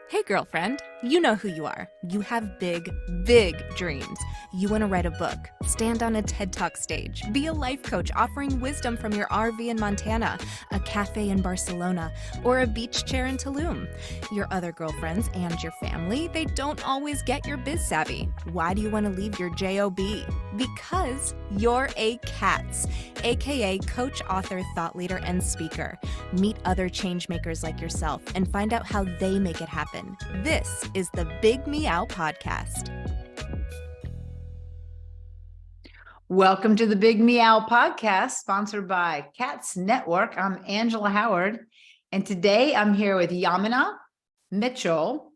Hey, girlfriend, you know who you are. You have big, big dreams. You want to write a book, stand on a TED Talk stage, be a life coach offering wisdom from your RV in Montana, a cafe in Barcelona, or a beach chair in Tulum. Your other girlfriends and your family, they don't always get your biz savvy. Why do you want to leave your JOB? Because you're a C.A.T.S, aka coach, author, thought leader, and speaker. Meet other change makers like yourself and find out how they make it happen. This is the Big Meow podcast. Welcome to the Big Meow podcast, sponsored by C.A.T.S Network. I'm Angela Howard, and today I'm here with Yaminah Mitchell.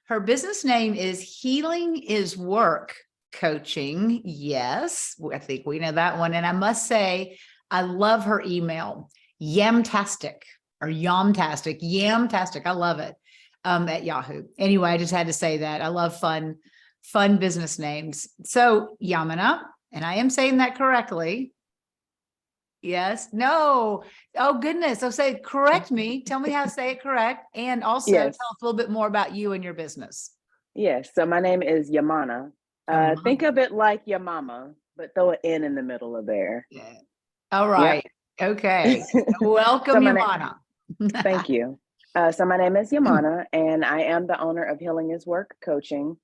Her business name is Healing is Work Coaching. Yes, I think we know that one. And I must say, I love her email, Yamtastic or Yamtastic. I love it. At Yahoo. Anyway, I just had to say that. I love fun business names. So Yaminah, and I am saying that correctly. Yes, no. Oh goodness. So say, correct me. Tell me how to say it correct. And also Yes. tell us a little bit more about you and your business. Yes. So my name is Yaminah. Think of it like your mama, but throw an N in the middle of there. Yeah. All right. Yep. Okay. Welcome, Yaminah. Thank you. So my name is Yaminah, and I am the owner of Healing is Work Coaching.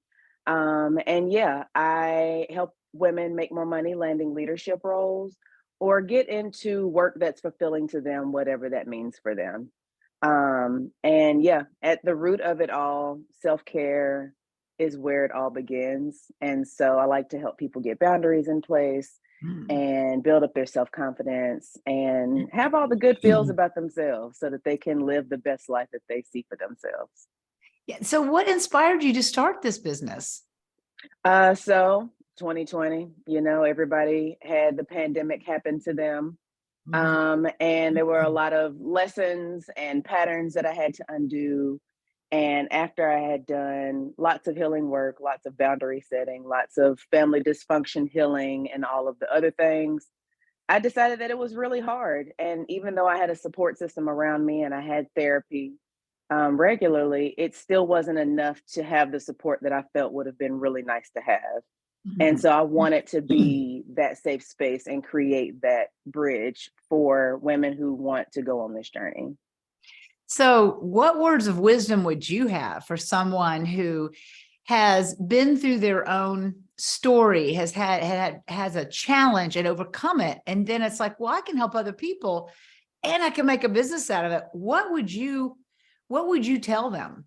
And yeah, I help women make more money landing leadership roles or get into work that's fulfilling to them, whatever that means for them. And yeah, at the root of it all, self-care is where it all begins. And so I like to help people get boundaries in place and build up their self-confidence and have all the good feels about themselves so that they can live the best life that they see for themselves. Yeah. So what inspired you to start this business? So 2020, everybody had the pandemic happen to them. And there were a lot of lessons and patterns that I had to undo. And after I had done lots of healing work, lots of boundary setting, lots of family dysfunction healing, and all of the other things, I decided that it was really hard. And even though I had a support system around me and I had therapy regularly, it still wasn't enough to have the support that I felt would have been really nice to have. And so I wanted to be that safe space and create that bridge for women who want to go on this journey. So what words of wisdom would you have for someone who has been through their own story, has a challenge and overcome it, and then it's like, well, I can help other people and I can make a business out of it? What would you tell them?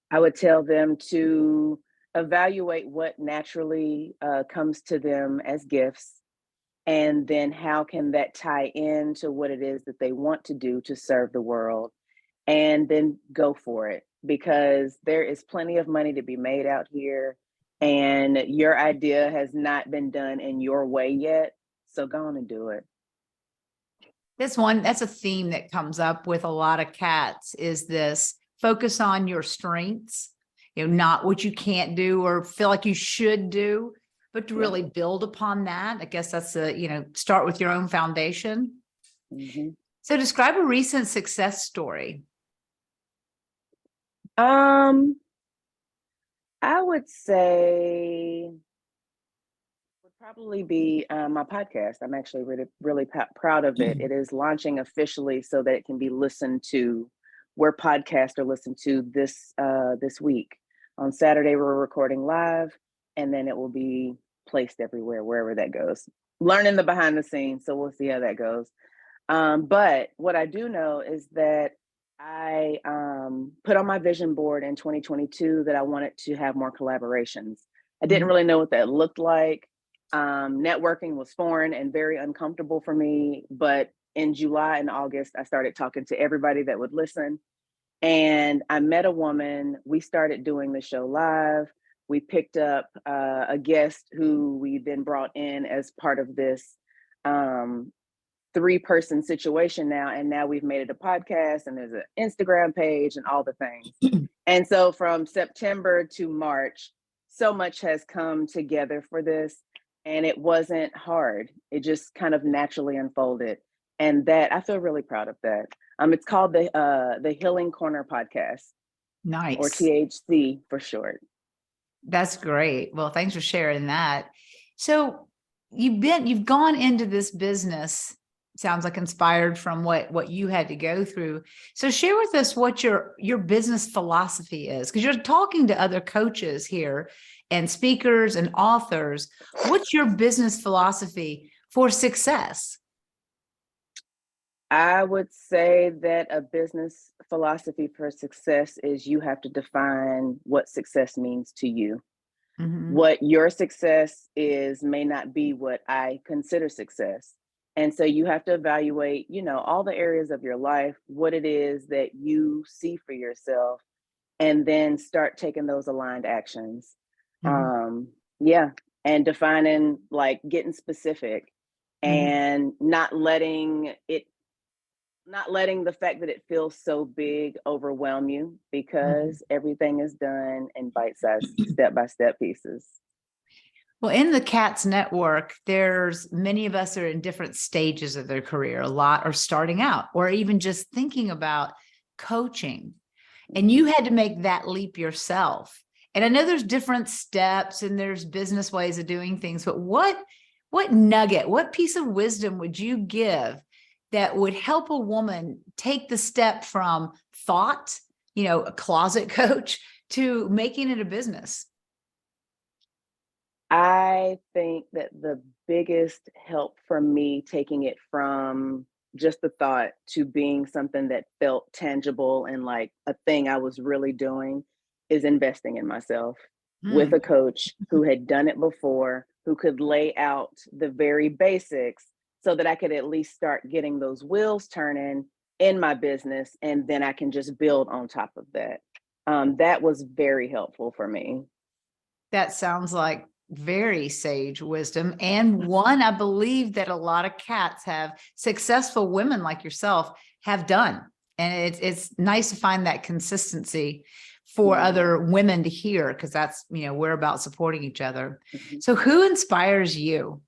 I would tell them to evaluate what naturally comes to them as gifts, and then how can that tie into what it is that they want to do to serve the world, and then go for it, because there is plenty of money to be made out here, and your idea has not been done in your way yet. So go on and do it. That's a theme that comes up with a lot of cats, is this focus on your strengths, not what you can't do or feel like you should do, but to really build upon that. I guess that's start with your own foundation. Mm-hmm. So describe a recent success story. I would say would probably be my podcast. I'm actually really proud of it. It is launching officially so that it can be listened to where podcasts are listened to this week. On Saturday, we're recording live, and then it will be placed everywhere, wherever that goes. Learning the behind the scenes, so we'll see how that goes. But what I do know is that I put on my vision board in 2022 that I wanted to have more collaborations. I didn't really know what that looked like. Networking was foreign and very uncomfortable for me. But in July and August, I started talking to everybody that would listen. And I met a woman. We started doing the show live. We picked up a guest who we then brought in as part of this 3-person situation now. And now we've made it a podcast, and there's an Instagram page and all the things. And so from September to March, so much has come together for this, and it wasn't hard. It just kind of naturally unfolded. And that I feel really proud of that. It's called the Healing Corner podcast. or Nice. THC for short. That's great. Well, thanks for sharing that. So you've gone into this business, sounds like inspired from what you had to go through. So share with us what your business philosophy is, because you're talking to other coaches here and speakers and authors. What's your business philosophy for success? I would say that a business philosophy for success is you have to define what success means to you. Mm-hmm. What your success is may not be what I consider success. And so you have to evaluate, all the areas of your life, what it is that you see for yourself, and then start taking those aligned actions. Mm-hmm. Yeah. And defining, like getting specific Mm-hmm. and not letting the fact that it feels so big overwhelm you, Mm-hmm. because everything is done in bite-sized, step-by-step pieces. Well, in the C.A.T.S network, there's many of us are in different stages of their career. A lot are starting out or even just thinking about coaching. And you had to make that leap yourself. And I know there's different steps and there's business ways of doing things, but what nugget, what piece of wisdom would you give that would help a woman take the step from thought, a closet coach, to making it a business? I think that the biggest help for me taking it from just the thought to being something that felt tangible and like a thing I was really doing is investing in myself with Mm. a coach who had done it before, who could lay out the very basics so that I could at least start getting those wheels turning in my business. And then I can just build on top of that. That was very helpful for me. That sounds like very sage wisdom, and one I believe that a lot of cats have, successful women like yourself have done. And it's nice to find that consistency for other women to hear, because that's, we're about supporting each other. Mhm. So who inspires you?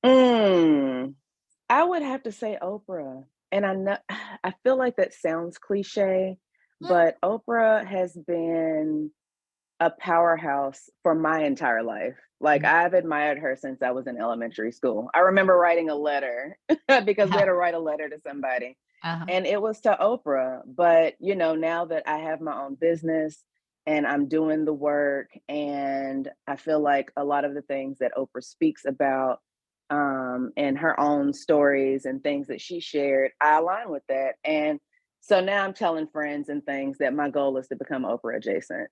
I would have to say Oprah. And I know I feel like that sounds cliche, but Oprah has been a powerhouse for my entire life. Like I've admired her since I was in elementary school. I remember writing a letter because we had to write a letter to somebody. Uh-huh. And it was to Oprah. But, now that I have my own business and I'm doing the work, and I feel like a lot of the things that Oprah speaks about and her own stories and things that she shared, I align with that. And so now I'm telling friends and things that my goal is to become Oprah adjacent.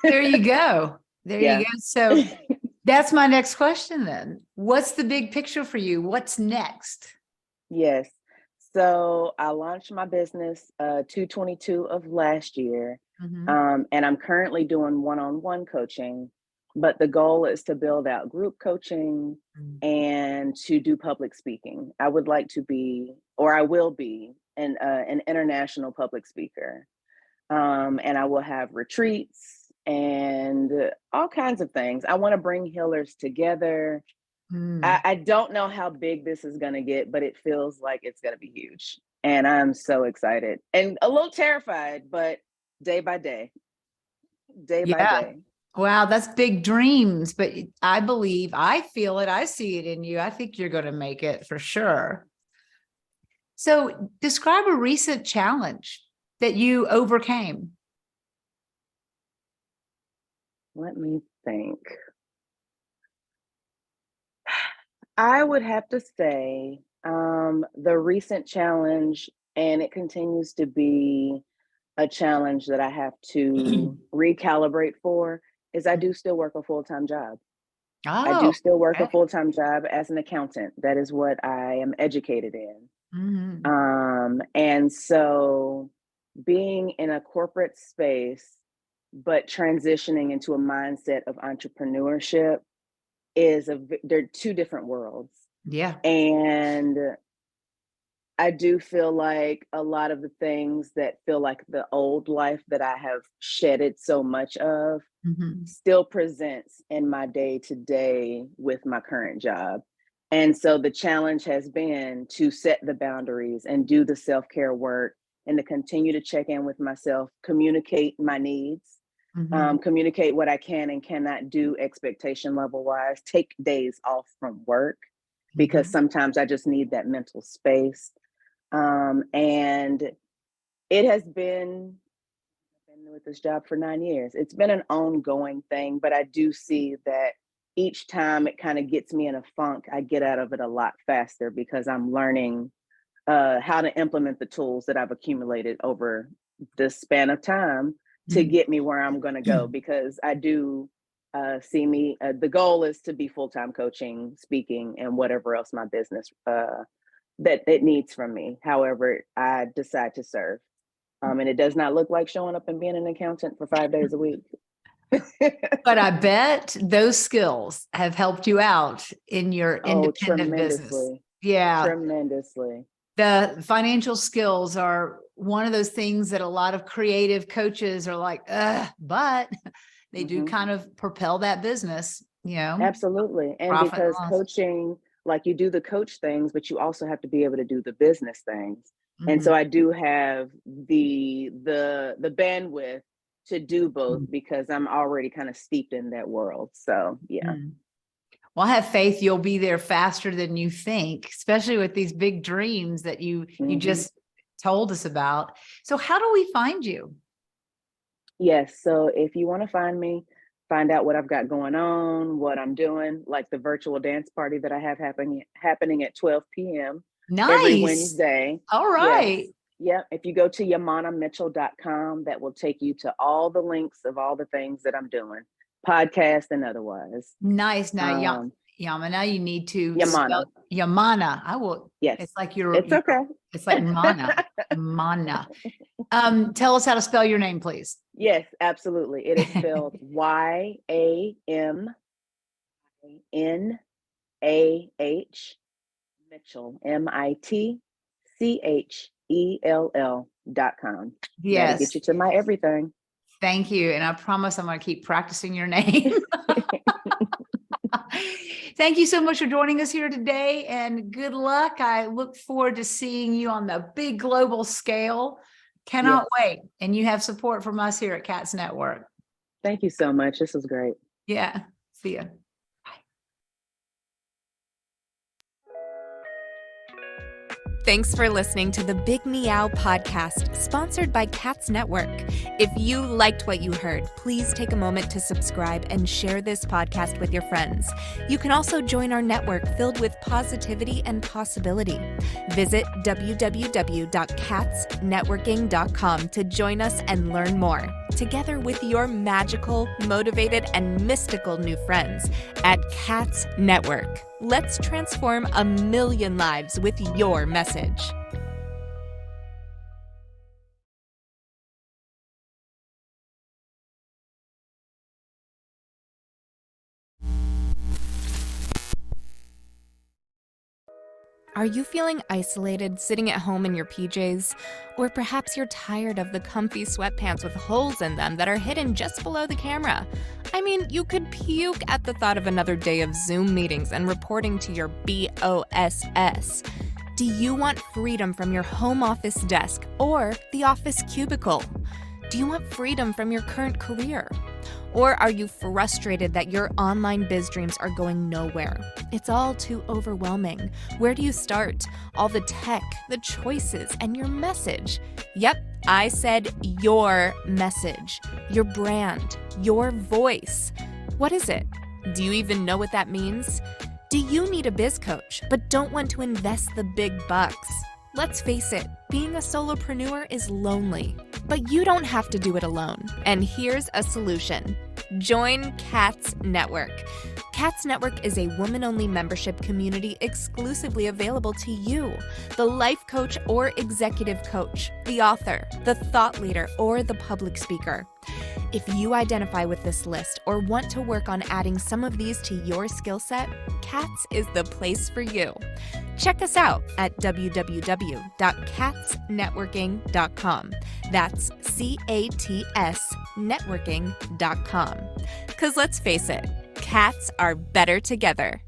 There you go. There you Yeah. go. So that's my next question then. What's the big picture for you? What's next? Yes. So I launched my business 222 of last year. Mhm. And I'm currently doing one-on-one coaching, but the goal is to build out group coaching Mm. and to do public speaking. I would like to be, or I will be, an international public speaker. And I will have retreats and all kinds of things. I want to bring healers together. Mm. I don't know how big this is going to get, but it feels like it's going to be huge. And I'm so excited and a little terrified, but day by day, day by Yeah. day. Wow, that's big dreams, but I believe, I feel it, I see it in you. I think you're going to make it for sure. So describe a recent challenge that you overcame. Let me think. I would have to say the recent challenge, and it continues to be a challenge that I have to recalibrate for, is I do still work a full-time job. I Oh, do still work a okay. full-time job as an accountant. That is what I am educated in. Mhm. And so being in a corporate space, but transitioning into a mindset of entrepreneurship they're two different worlds. Yeah. And I do feel like a lot of the things that feel like the old life that I have shedded so much of Mhm. still presents in my day to day with my current job. And so the challenge has been to set the boundaries and do the self care work and to continue to check in with myself, communicate my needs, communicate what I can and cannot do expectation level wise, take days off from work because sometimes I just need that mental space. And it has been, I've been with this job for 9 years. It's been an ongoing thing, but I do see that each time it kind of gets me in a funk, I get out of it a lot faster because I'm learning how to implement the tools that I've accumulated over the span of time to get me where I'm going to go. Because I do see me, the goal is to be full-time coaching, speaking, and whatever else my business that it needs from me. However, I decide to serve. And it does not look like showing up and being an accountant for 5 days a week. But I bet those skills have helped you out in your independent business. Yeah. Tremendously. The financial skills are one of those things that a lot of creative coaches are like, but they do kind of propel that business, Absolutely. And because coaching, like you do the coach things, but you also have to be able to do the business things. And so I do have the bandwidth to do both because I'm already kind of steeped in that world. So, yeah. Well, I have faith you'll be there faster than you think, especially with these big dreams that you just told us about. So how do we find you? Yes. So if you want to find me, find out what I've got going on, what I'm doing, like the virtual dance party that I have happening at 12 p.m. every Wednesday. All right. Yes. Yeah. If you go to YaminahMitchell.com, that will take you to all the links of all the things that I'm doing, podcast and otherwise. Nice. Now, Yaminah, you need to Yaminah. Yaminah. I will. Yes. It's like okay. It's like Mana. Mana. Tell us how to spell your name, please. Yes, absolutely. It is spelled YAMINAH Mitchell, MITCHELL.com. Yes. That'll get you to my everything. Thank you. And I promise I'm going to keep practicing your name. Thank you so much for joining us here today, and good luck. I look forward to seeing you on the big global scale. Cannot wait. And you have support from us here at C.A.T.S Network. Thank you so much. This was great. Yeah. See ya. Thanks for listening to the Big Meow podcast, sponsored by C.A.T.S Network. If you liked what you heard, please take a moment to subscribe and share this podcast with your friends. You can also join our network filled with positivity and possibility. Visit www.catsnetworking.com to join us and learn more, together with your magical, motivated, and mystical new friends at C.A.T.S Network. Let's transform 1 million lives with your message. Are you feeling isolated, sitting at home in your PJs? Or perhaps you're tired of the comfy sweatpants with holes in them that are hidden just below the camera? I mean, you could puke at the thought of another day of Zoom meetings and reporting to your BOSS. Do you want freedom from your home office desk or the office cubicle? Do you want freedom from your current career? Or are you frustrated that your online biz dreams are going nowhere? It's all too overwhelming. Where do you start? All the tech, the choices, and your message. Yep, I said your message, your brand, your voice. What is it? Do you even know what that means? Do you need a biz coach but don't want to invest the big bucks? Let's face it, being a solopreneur is lonely, but you don't have to do it alone. And here's a solution. Join C.A.T.S Network. C.A.T.S Network is a woman-only membership community exclusively available to you, the life coach or executive coach, the author, the thought leader, or the public speaker. If you identify with this list or want to work on adding some of these to your skill set, C.A.T.S is the place for you. Check us out at www.catsnetworking.com. That's C.A.T.S networking.com. Because let's face it, cats are better together.